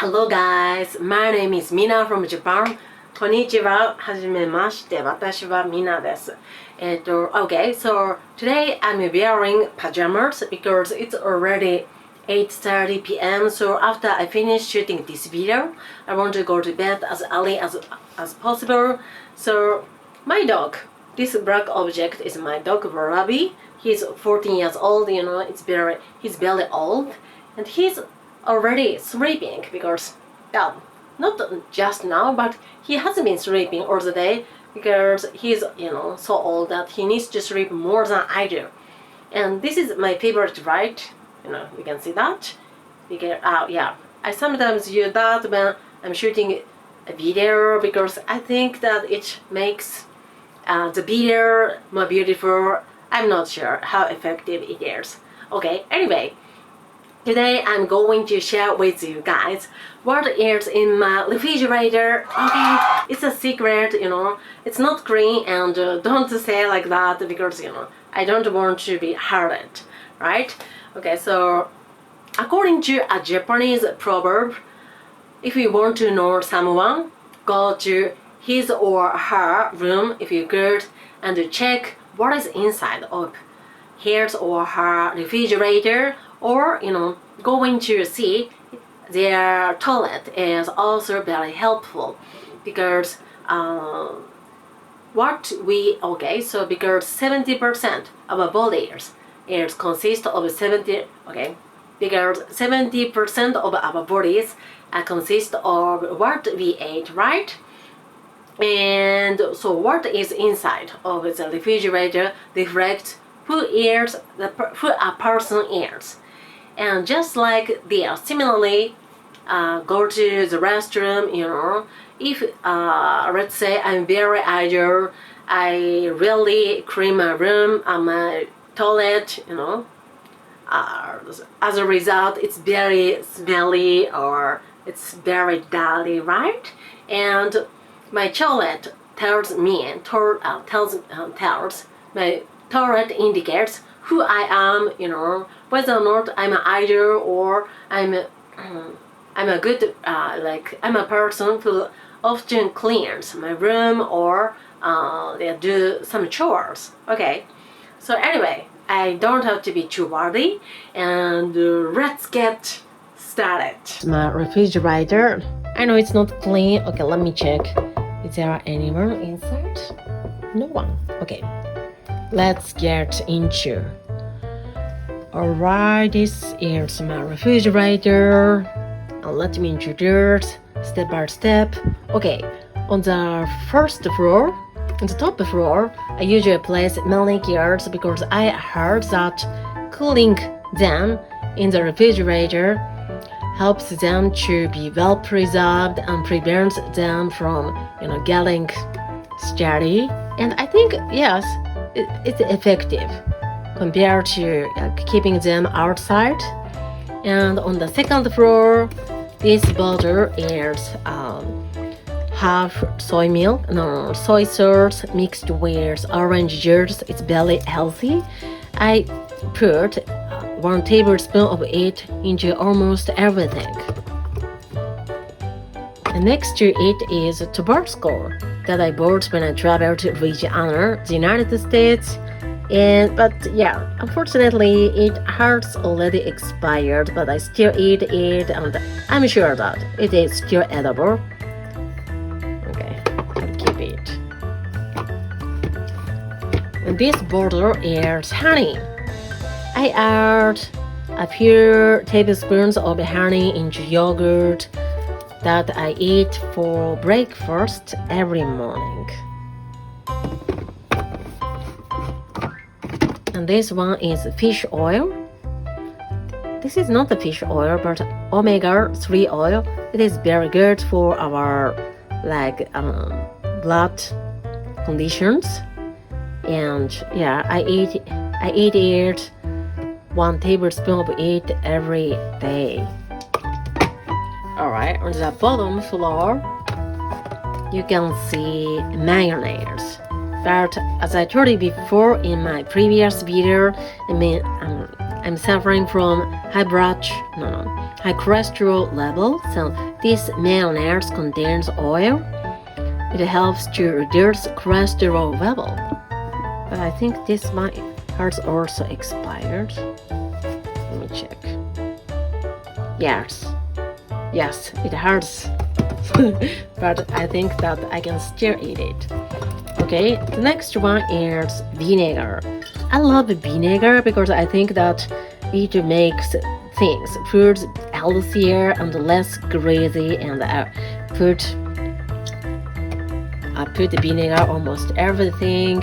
Hello guys, my name is Mina from Japan. こんにちは、はじめまして。私は Mina です。Okay, so today I'm wearing pajamas because it's already 8:30 p.m. So after I finish shooting this video, I want to go to bed as early as possible. So my dog, this black object is my dog Ravi. He's 14 years old. He's very old, and he's already sleeping because not just now, but he hasn't been sleeping all the day because he's so old that he needs to sleep more than I do. And this is my favorite ride. You can see that because I sometimes use that when I'm shooting a video because I think that it makes the video more beautiful. I'm not sure how effective it is. Okay, anyway, today I'm going to share with you guys what is in my refrigerator. Okay, it's a secret, it's not clean, and don't say like that because I don't want to be hurt, right? Okay, so according to a Japanese proverb, if you want to know someone, go to his or her room if you could and check what is inside of his or her refrigerator, or going to see their toilet is also very helpful because because 70% of our bodies is consist of because 70% of our bodies consist of what we ate, right? And so what is inside of the refrigerator reflects who a person is. And just like this, similarly, go to the restroom, if let's say I'm very idle, I really clean my room and my toilet, as a result, it's very smelly or it's very dirty, right? And my toilet tells my toilet indicates who I am, whether or not I'm an idol or I'm a good I'm a person who often cleans my room or they do some chores. Okay, so anyway, I don't have to be too wordy, and let's get started. My refrigerator. I know it's not clean. Okay, let me check. Is there anyone inside? No one. Okay, let's get into. Alright, this is my refrigerator. Let me introduce step by step. Okay, on the first floor, on the top floor, I usually place manicures because I heard that cooling them in the refrigerator helps them to be well preserved and prevents them from getting sturdy. And I think yes, it's effective compared to keeping them outside. And on the second floor, this bottle is half soy sauce mixed with orange juice. It's very healthy. I put 1 tablespoon of it into almost everything. And next to it is Tabasco that I bought when I traveled to Louisiana, the United States. But unfortunately it has already expired, but I still eat it and I'm sure that it is still edible. Okay, I'll keep it. And this bottle is honey. I add a few tablespoons of honey into yogurt that I eat for breakfast every morning. And this one is fish oil. This is not the fish oil, but omega-3 oil. It is very good for our blood conditions. And I eat it 1 tablespoon of it every day. Alright, on the bottom floor, you can see mayonnaise. But as I told you before in my previous video, I'm suffering from high blood high cholesterol level. So this mayonnaise contains oil. It helps to reduce cholesterol level. But I think this one has also expired. Let me check. Yes, it has. But I think that I can still eat it. Okay, the next one is vinegar. I love vinegar because I think that it makes foods healthier and less greasy, and I put vinegar almost everything.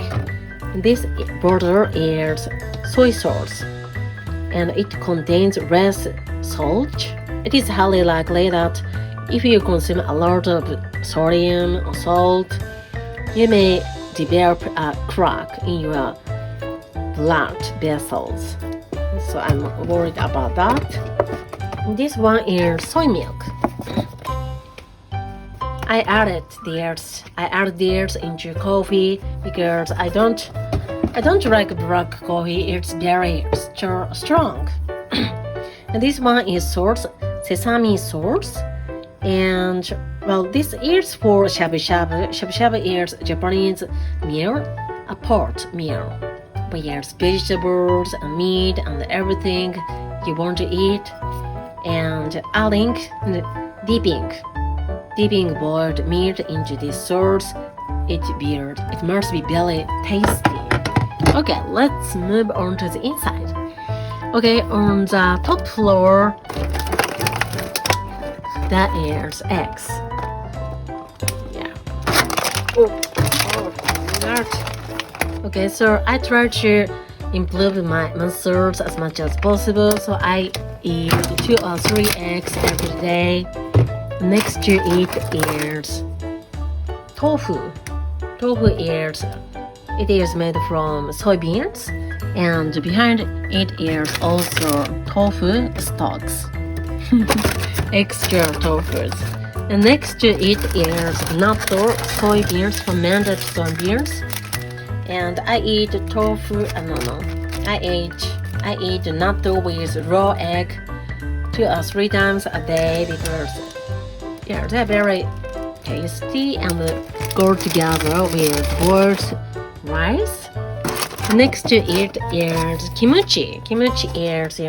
This bottle is soy sauce and it contains less salt. It is highly likely that if you consume a lot of sodium or salt, you may develop a crack in your blood vessels. So I'm worried about that. This one is soy milk. I added this into coffee because I don't like black coffee. It's very strong. And this one is sesame sauce. And well, this is for shabu shabu. Shabu shabu is Japanese meal, a pot meal. But yes, vegetables and meat and everything you want to eat. And adding dipping boiled meat into this sauce. It must be very tasty. Okay, let's move on to the inside. Okay, on the top floor, that is eggs. Yeah. That. Okay, so I try to improve my muscles as much as possible. So I eat 2 or 3 eggs every day. Next to it is tofu. Tofu is made from soybeans, and behind it is also tofu stalks. Extra tofus. And next to it is natto, fermented soybeans. And I eat tofu. I eat natto with raw egg 2 or 3 times a day because they're very tasty and go together with boiled rice. Next to it is kimchi. Kimchi is,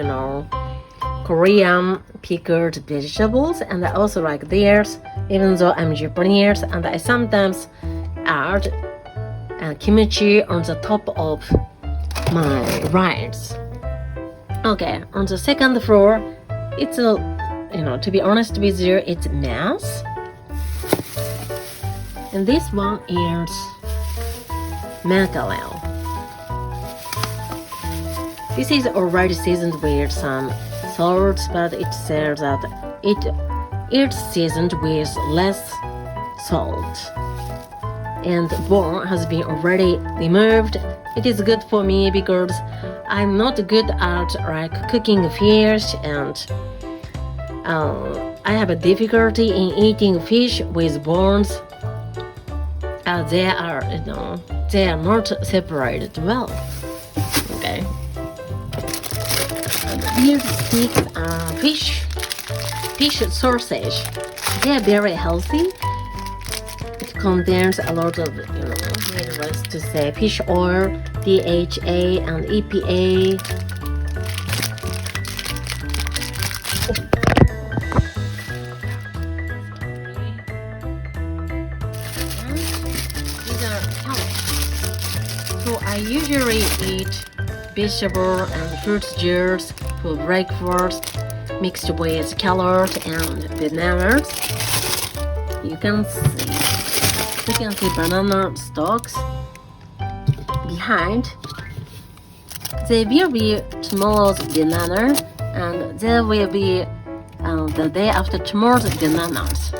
Korean pickled vegetables, and I also like theirs, even though I'm Japanese, and I sometimes add kimchi on the top of my rice. Okay, on the second floor, it's to be honest with you, it's mess. And this one is mackerel. This is already seasoned with some salt, but it says that it's seasoned with less salt. And the bone has been already removed. It is good for me because I'm not good at cooking fish, and I have a difficulty in eating fish with bones. They are not separated well. Okay. These sticks are fish sausage. They are very healthy. It contains a lot of needless to say, fish oil, DHA, and EPA. So I usually eat vegetable and fruit juice for breakfast mixed with carrot and bananas. You can see banana stalks behind. They will be tomorrow's banana, and there will be the day after tomorrow's bananas.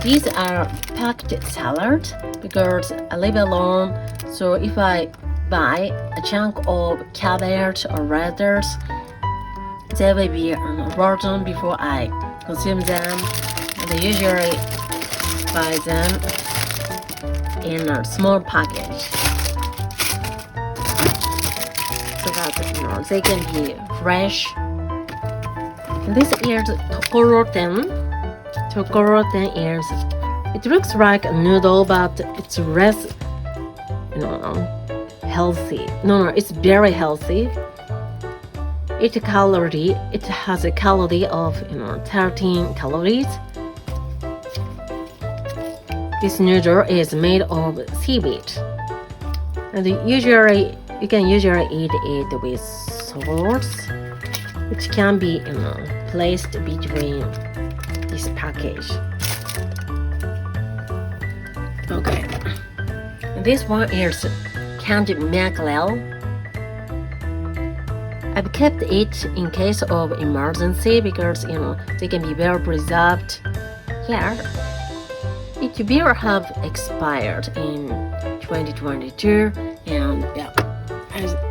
These are packed salad because I live alone, so if I buy a chunk of cabbage or lettuce, they will be rotten before I consume them. And I usually buy them in a small package. So but they can be fresh. And this is tokoroten. Tokoroten is, it looks like a noodle, but it's less, healthy. No, it's very healthy. It has a calorie of 13 calories. This noodle is made of seaweed, and you can usually eat it with sauce, which can be placed between this package. Okay, this one is canned mackerel. I've kept it in case of emergency because they can be well preserved. Yeah, it will have expired in 2022, and yeah,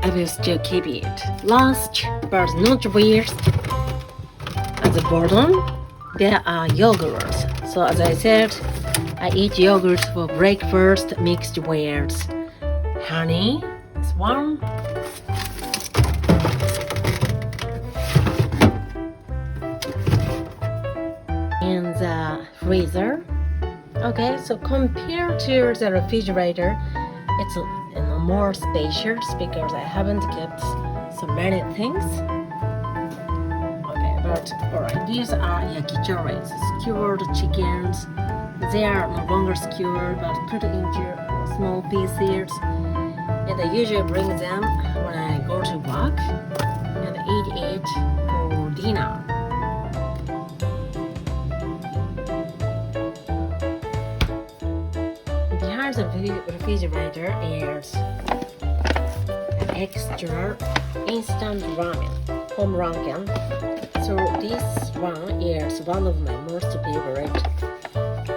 I will still keep it. Last but not least, at the bottom there are yogurts. So as I said, I eat yogurt for breakfast mixed with honey. This one. In the freezer. Okay, so compared to the refrigerator, it's more spacious because I haven't kept so many things. Okay, but alright, these are yakitori, skewered chickens. They are no longer skewered but put into small pieces, and I usually bring them when I go to work and eat it for dinner. Behind the refrigerator is an extra instant ramen, home ramen. So this one is one of my most favorite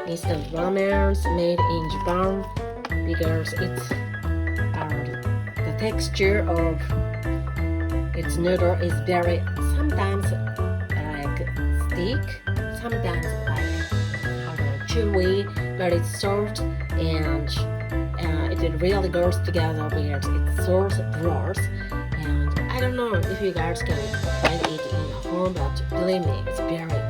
instant ramens made in Japan because the texture of its noodle is very sometimes like thick, sometimes like chewy, but it's soft and it really goes together with its sauce broth. And I don't know if you guys can find it in your home, but believe me, it's very